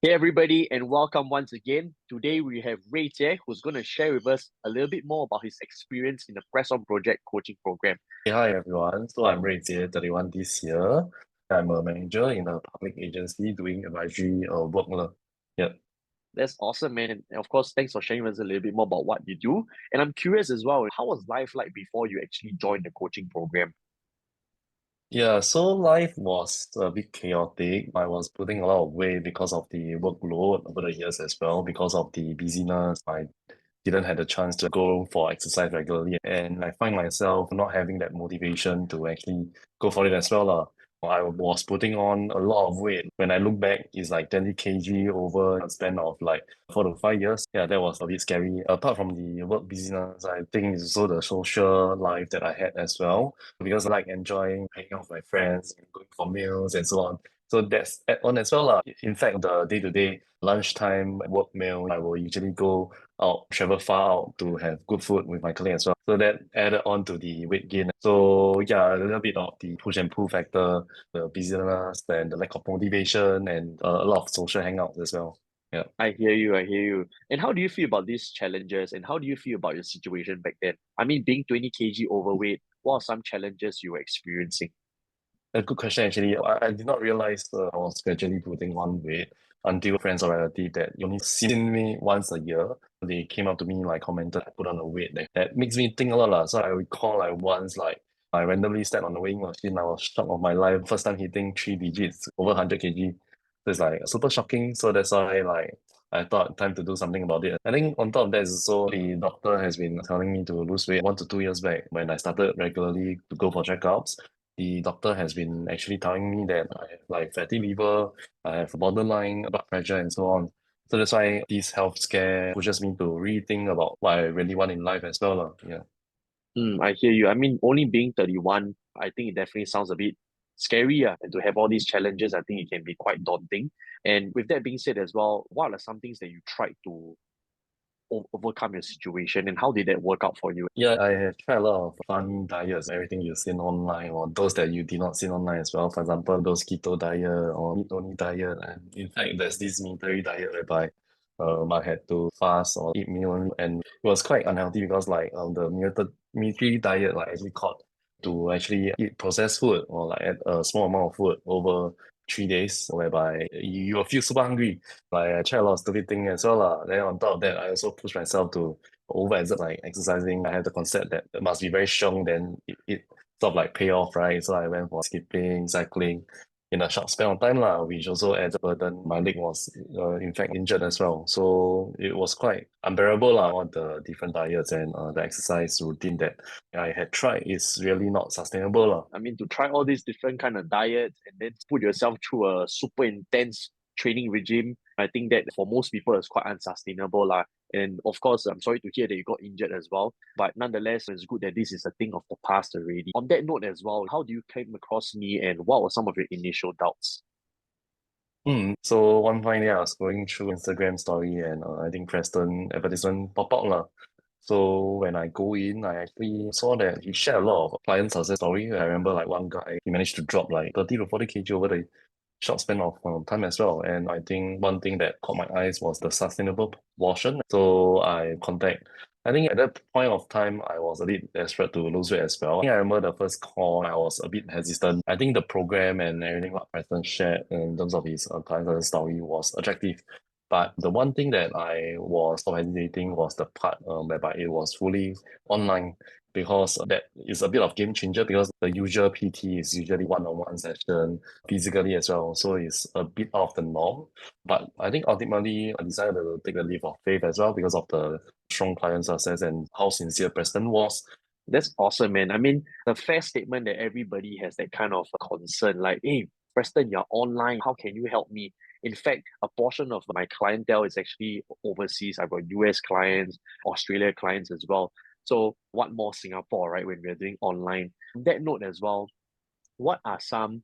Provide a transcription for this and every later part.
Hey everybody, and welcome once again. Today we have Ray Jie, who's going to share with us a little bit more about his experience in the Press On Project coaching program. Hey, hi everyone. So I'm Ray Jie, 31 this year. I'm a manager in a public agency doing advisory work. Yeah. That's awesome, man. And of course, thanks for sharing with us a little bit more about what you do. And I'm curious as well, how was life like before you actually joined the coaching program? Yeah, so life was a bit chaotic. I was putting a lot of weight because of the workload over the years as well. Because of the busyness, I didn't have the chance to go for exercise regularly. And I find myself not having that motivation to actually go for it as well. I was putting on a lot of weight. When I look back, it's like 20 kg over a span of like 4 to 5 years. Yeah, that was a bit scary. Apart from the work busyness, I think it's also the social life that I had as well because I like enjoying hanging out with my friends, going for meals and so on. So that's add on as well. In fact, the day-to-day lunchtime work meal, I will usually go out, travel far out to have good food with my colleague as well. So that added on to the weight gain. So yeah, a little bit of the push and pull factor, the busyness and the lack of motivation and a lot of social hangouts as well. Yeah. I hear you. And how do you feel about these challenges and how do you feel about your situation back then? I mean, being 20 kg overweight, what are some challenges you were experiencing? A good question, actually. I did not realize I was gradually putting on weight until friends or relatives that only seen me once a year. They came up to me, like, commented, I put on a weight. That makes me think a lot. So I recall, like, once, like, I randomly stepped on the weighing machine. I was shocked of my life. First time hitting 3 digits, over 100 kg. So it's like super shocking. So that's why, like, I thought time to do something about it. I think on top of that is also the doctor has been telling me to lose weight 1 to 2 years back when I started regularly to go for checkups. The doctor has been actually telling me that I have like fatty liver, I have borderline blood pressure and so on. So that's why this health scare pushes me to rethink about what I really want in life as well. Yeah. I hear you. I mean, only being 31, I think it definitely sounds a bit scary. And to have all these challenges, I think it can be quite daunting. And with that being said as well, what are some things that you tried to overcome your situation and how did that work out for you? Yeah, I have tried a lot of fun diets, everything you've seen online or those that you did not see online as well. For example, those keto diet or meat-only diet. And in fact, there's this military diet whereby I had to fast or eat meat only. And it was quite unhealthy because like the military diet like actually called to actually eat processed food or like add a small amount of food over 3 days, whereby you will feel super hungry. Like I tried a lot of stupid things as well. Then on top of that, I also pushed myself to overexert like exercising. I have the concept that it must be very strong, then it sort of like pay off, right? So I went for skipping, cycling in a short span of time, which also added burden. My leg was in fact injured as well. So it was quite unbearable, all the different diets and the exercise routine that I had tried is really not sustainable. I mean, to try all these different kind of diets and then put yourself through a super intense training regime, I think that for most people is quite unsustainable. And of course, I'm sorry to hear that you got injured as well. But nonetheless, it's good that this is a thing of the past already. On that note as well, how do you came across me and what were some of your initial doubts? So one fine day I was going through Instagram story and I think Preston advertisement pop up lah. So when I go in, I actually saw that he shared a lot of client success story. I remember like one guy, he managed to drop like 30 to 40 kg over the short span of time as well. And I think one thing that caught my eyes was the sustainable portion. So I think at that point of time, I was a bit desperate to lose weight as well. I think I remember the first call, I was a bit hesitant. I think the program and everything what Preston shared in terms of his client success story was attractive. But the one thing that I was so hesitating was the part whereby it was fully online because that is a bit of game changer because the usual PT is usually one-on-one session physically as well. So it's a bit of the norm. But I think ultimately I decided to take a leap of faith as well because of the strong client success and how sincere Preston was. That's awesome, man. I mean, the fair statement that everybody has that kind of concern, like, hey, Preston, you're online. How can you help me? In fact, a portion of my clientele is actually overseas. I've got US clients, Australia clients as well. So, what more Singapore, right, when we're doing online? On that note as well, what are some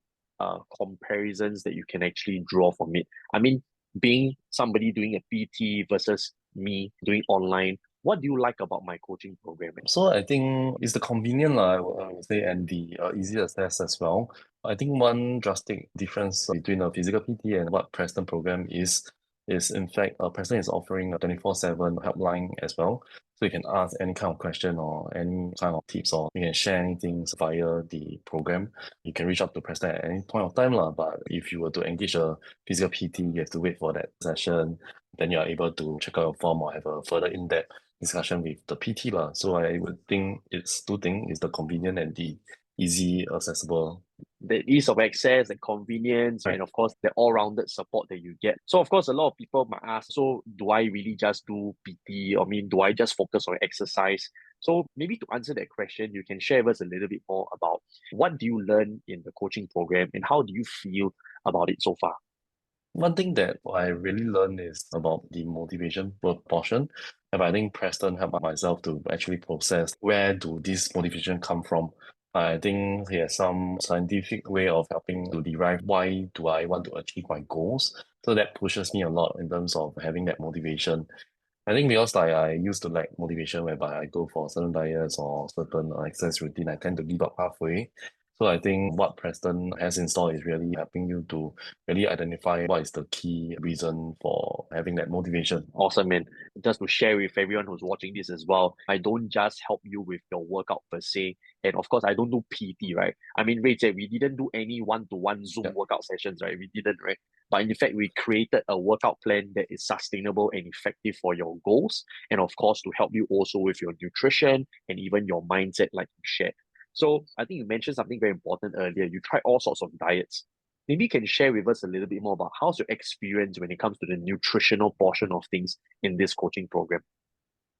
comparisons that you can actually draw from it? I mean, being somebody doing a PT versus me doing online, what do you like about my coaching program? So I think it's the convenient, I would say, and the easy access as well. I think one drastic difference between a physical PT and what Preston program is is in fact, Preston is offering a 24/7 helpline as well. So you can ask any kind of question or any kind of tips, or you can share anything via the program. You can reach out to Preston at any point of time lah. But if you were to engage a physical PT, you have to wait for that session. Then you are able to check out your form or have a further in-depth discussion with the PT lah. So I would think it's two things: is the convenient and the easy accessible. The ease of access, the convenience, Right. and of course the all-rounded support that you get. So of course a lot of people might ask, so do I really just do PT? I mean, do I just focus on exercise? So maybe to answer that question, you can share with us a little bit more about what do you learn in the coaching program and how do you feel about it so far? One thing that I really learned is about the motivation portion. And I think Preston helped myself to actually process where do this motivation come from. I think he has some scientific way of helping to derive why do I want to achieve my goals. So that pushes me a lot in terms of having that motivation. I think because like I used to lack motivation whereby I go for certain diets or certain exercise routine, I tend to give up halfway. So I think what Preston has in store is really helping you to really identify what is the key reason for having that motivation. Awesome, man. Just to share with everyone who's watching this as well, I don't just help you with your workout per se. And of course, I don't do PT, right? I mean, Ray said we didn't do any one-to-one Zoom Yeah. workout sessions, right? We didn't, right? But in fact, we created a workout plan that is sustainable and effective for your goals. And of course, to help you also with your nutrition and even your mindset, like you shared. So I think you mentioned something very important earlier. You tried all sorts of diets. Maybe you can share with us a little bit more about how's your experience when it comes to the nutritional portion of things in this coaching program.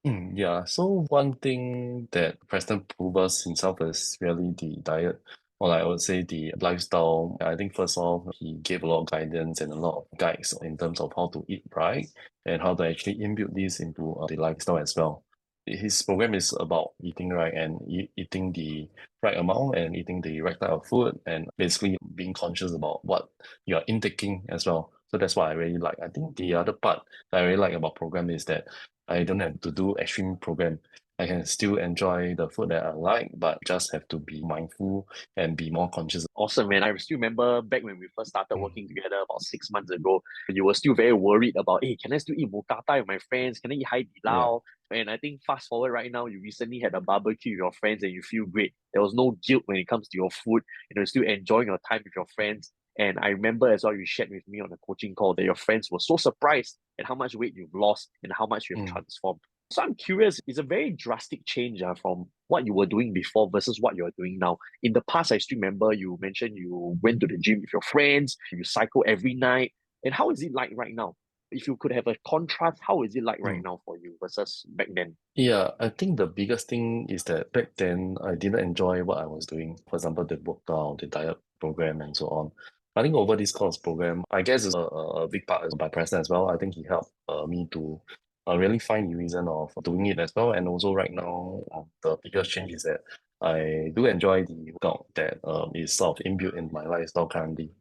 Yeah, so one thing that Preston proves himself is really the diet, or like I would say the lifestyle. I think first off, he gave a lot of guidance and a lot of guides in terms of how to eat right and how to actually inbuild this into the lifestyle as well. His program is about eating right and eating the right amount and eating the right type of food and basically being conscious about what you are intaking as well. So that's what I really like. I think the other part that I really like about program is that I don't have to do extreme program. I can still enjoy the food that I like, but just have to be mindful and be more conscious. Awesome, man. I still remember back when we first started Mm, working together about 6 months ago, you were still very worried about, hey, can I still eat mookata with my friends? Can I eat Hai Di yeah. Lao? And I think fast forward right now, you recently had a barbecue with your friends and you feel great. There was no guilt when it comes to your food. You're still enjoying your time with your friends. And I remember as well, you shared with me on a coaching call that your friends were so surprised at how much weight you've lost and how much you've Mm. transformed. So I'm curious, it's a very drastic change from what you were doing before versus what you're doing now. In the past, I still remember you mentioned you went to the gym with your friends, you cycle every night. And how is it like right now? If you could have a contrast, how is it like right Mm. now for you versus back then? Yeah, I think the biggest thing is that back then I didn't enjoy what I was doing. For example, the workout, the diet program, and so on. I think over this course program, I guess it's a big part is by Preston as well. I think he helped me to really find the reason of doing it as well. And also right now, the biggest change is that I do enjoy the workout that is sort of inbuilt in my lifestyle currently.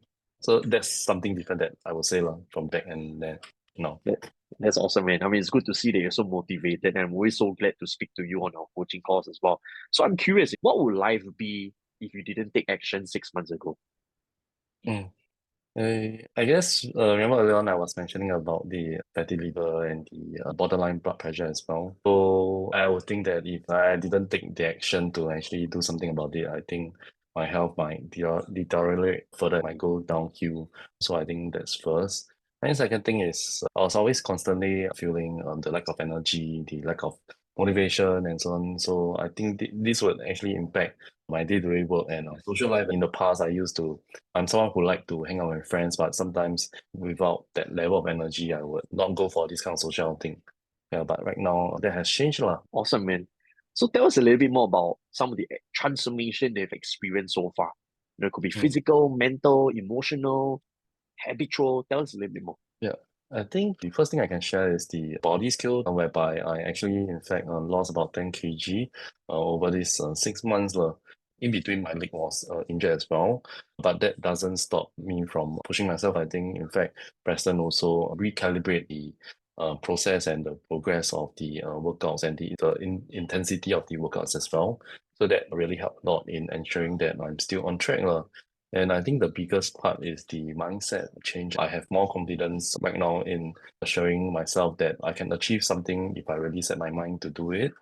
So that's something different that I would say from back and then now. That, that's awesome, man. I mean, it's good to see that you're so motivated, and I'm always so glad to speak to you on our coaching calls as well. So I'm curious, what would life be if you didn't take action 6 months ago? Mm. I guess remember earlier on I was mentioning about the fatty liver and the borderline blood pressure as well. So I would think that if I didn't take the action to actually do something about it, I think my health might deteriorate further, might go downhill. So I think that's first. And second thing is I was always constantly feeling the lack of energy, the lack of motivation and so on. So I think this would actually impact my day-to-day work and social life. In the past, I'm someone who like to hang out with friends, but sometimes without that level of energy, I would not go for this kind of social thing. Yeah, but right now that has changed lah. Awesome, man. So tell us a little bit more about some of the transformation they've experienced so far. It could be Mm. physical, mental, emotional, habitual. Tell us a little bit more. Yeah, I think the first thing I can share is the body scale, whereby I actually, in fact, lost about 10 kg over this 6 months. In between, my leg was injured as well, but that doesn't stop me from pushing myself. I think, in fact, Preston also recalibrate the process and the progress of the workouts and the intensity of the workouts as well. So that really helped a lot in ensuring that I'm still on track. And I think the biggest part is the mindset change. I have more confidence right now in assuring myself that I can achieve something if I really set my mind to do it.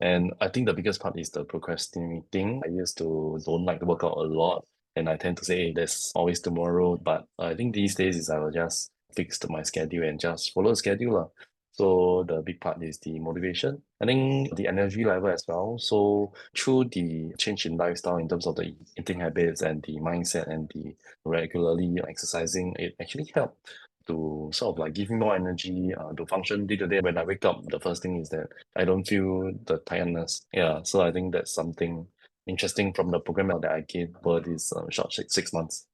And I think the biggest part is the procrastinating. I used to don't like to work out a lot, and I tend to say, hey, there's always tomorrow. But I think these days is I will just fix my schedule and just follow the schedule lah. So the big part is the motivation. I think the energy level as well. So through the change in lifestyle in terms of the eating habits and the mindset and the regularly exercising, it actually helped to sort of like give me more energy to function day to day. When I wake up, the first thing is that I don't feel the tiredness. Yeah, so I think that's something interesting from the program that I gave for this short 6 months.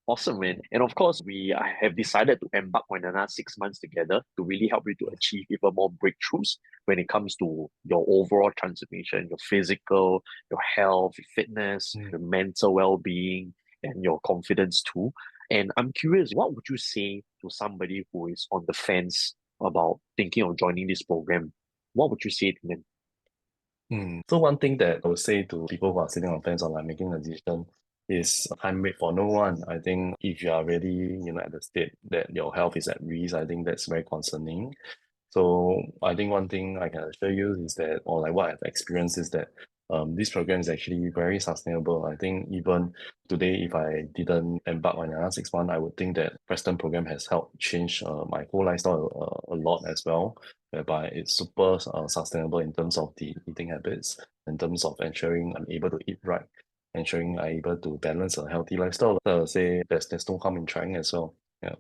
Awesome, man. And of course, we have decided to embark on another 6 months together to really help you to achieve even more breakthroughs when it comes to your overall transformation, your physical, your health, your fitness, Mm. your mental well-being, and your confidence too. And I'm curious, what would you say to somebody who is on the fence about thinking of joining this program? What would you say to them? So one thing that I would say to people who are sitting on fence or like making a decision is time wait for no one. I think if you are really, at the state that your health is at risk, I think that's very concerning. So I think one thing I can assure you is that, or like what I've experienced is that this program is actually very sustainable. I think even today, if I didn't embark on another 6 months, I would think that Preston program has helped change my whole lifestyle a lot as well, whereby it's super sustainable in terms of the eating habits, in terms of ensuring I'm able to eat right, ensuring I'm able to balance a healthy lifestyle. So I would say there's no harm in trying as well. Yeah.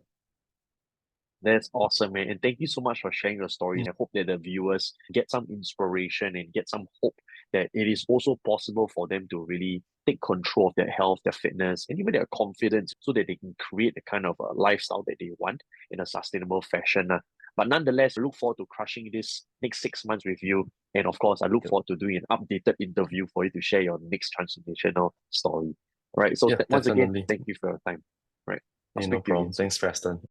That's awesome, man. And thank you so much for sharing your story. Mm. I hope that the viewers get some inspiration and get some hope that it is also possible for them to really take control of their health, their fitness, and even their confidence so that they can create the kind of lifestyle that they want in a sustainable fashion. But nonetheless, I look forward to crushing this next 6 months with you. And of course, I look Yep. forward to doing an updated interview for you to share your next transformational story. All right. So Yeah, once again, definitely. thank you for your time. Right. I'll No speak to you problem. again soon. Thanks, Preston.